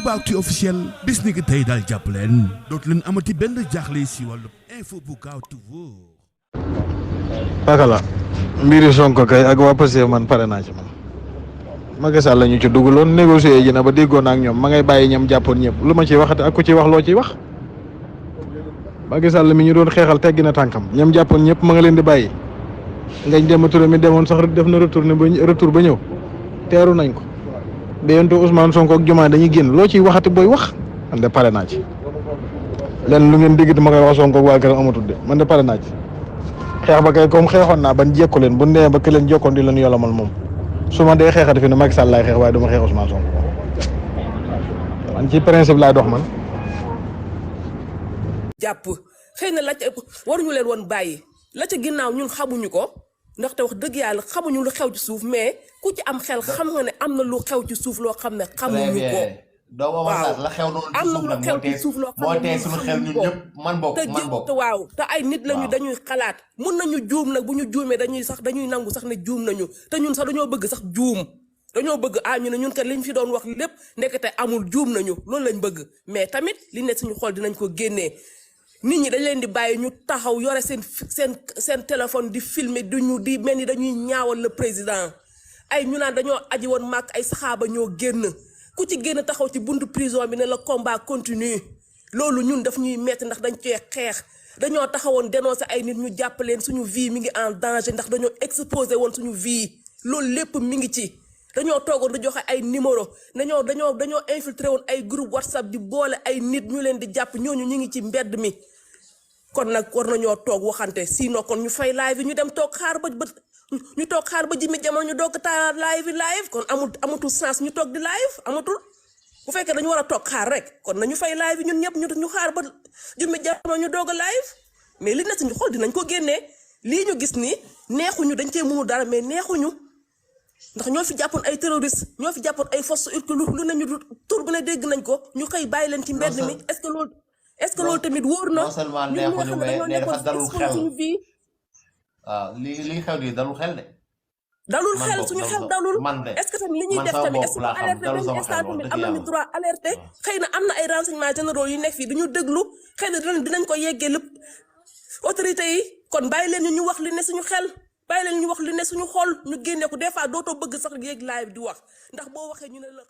Toubactu officiel bis ni ki tey daal jàpp leen dootu leen amati benn jaaxle si wàllu info bu gaaw te wóor. akala mbiri Sonko kay ak waa Pastef man pare naa ci man Macky Sall la ñu ci dugaloon négocier ji na ba déggoon ak ñoom ma ngay bàyyi ñam jàppoon ñëpp lu ma ciy waxati ak ku ci wax loo ciy wax Macky Sall mi ñu doon xeexal teggi na tànkam ñam jàppoon ñëpp ma nga leen di bàyyi ngañ dem Touré mi demoon sax def na retour ba ñëw teeru nañ ko déyante Ousmane Sonko ak Diomaye dañuy génn loo ciy waxati booy wax man de pare naa ci lenn lu ngeen dégg ma koy wax Sonko ak waa këram amatul de man de pare naa ci xeex ba kay comme xeexoon naa ban jekku leen bu ndee ba ke leen jokkoon di leen yolamal moom su ma dee xeexati fi ne Macky Sall laay xeex waaye du ma xeex Ousmane Sonko man ci principe laay dox man. jàpp xëy na la ca waruñu leen woon bàyyi la ca ginnaaw ñun xamuñu ko ndaxte wax dëgg yàlla xamuñu lu xew ci suuf mais ku ci am xel xam nga ne am na lu xew ci suuf loo xam ne xamuñu ko. waaw la xew noonu am na lu xew ci suuf loo xam ne moo tee suñu xel ñun ñëpp man bokk te waaw te ay nit lañu dañuy xalaat mun nañu juum nag bu ñu juumee dañuy nangu sax ne juum nañu te ñun sax dañoo bëgg sax juum dañoo bëgg ñu ne ñun kat liñ fi doon wax lépp ndekete amul juum nañu loolu lañ bëgg mais tamit li ne suñu xol dinañ ko génnee nit ñi dañ leen di bàyyi ñu taxaw yore seen téléphone di filmer di mel ni dañuy ñaawal le président ay ñu naan dañoo aji woon màkk ay saxaaba ñoo génn ku ci génn taxaw ci buntu prison bi ne la combat continue loolu ñun daf ñuy metti ndax dañ cee xeex dañoo taxawoon dénoncer ay nit ñu jàpp leen suñu vie mi ngi en danger ndax dañoo exposé woon suñu vie loolu lépp mi ngi ci dañoo toogoon di joxe ay numéro dañoo infiltré woon ay groupe WhatsApp di boole ay nit ñu leen di jàpp ñooñu ñu ngi ci mbedd mi kon nag war nañoo toog waxante sinon kon ñu fay live yi ñu dem toog xaar ba jimi jamono ñu doog taal live kon amatul sens ñu toog di live amatul bu fekkee dañu war a toog xaar rek kon nañu fay live yi ñun ñëpp ñu xaar ba jimi jamono ñu doog a live mais li na suñu xol dinañ ko génnee lii ñu gis ni neexuñu dañ cee mënu dara mais neexuñu ndax ñoo fi jàppoon ay terroriste ñoo fi jàppoon ay force lu ne ñu tur bu ne dégg nañ ko ñu xëy bàyyi leen ci mbedd mi est-ce que loolu tamit wóor na non seulement neexuñu mais dafa dalul xel waaw li xew di dalul xel de dalul xel suñu xel dalul est-ce que tamit li ñuy def tamit est-ce que alerté benn instant tamit am nañu droit alerté xëy na am na ay renseignements généraux yu nekk fii duñu déglu xëy na dinañ ko yeggee lépp autorité yi kon bàyyi leen ñu wax li ne suñu xel bàyyi leen ñu wax li ne suñu xol ñu génne ko des fois dootoo bëgg sax yéeg live di wax ndax boo waxee ñu ne la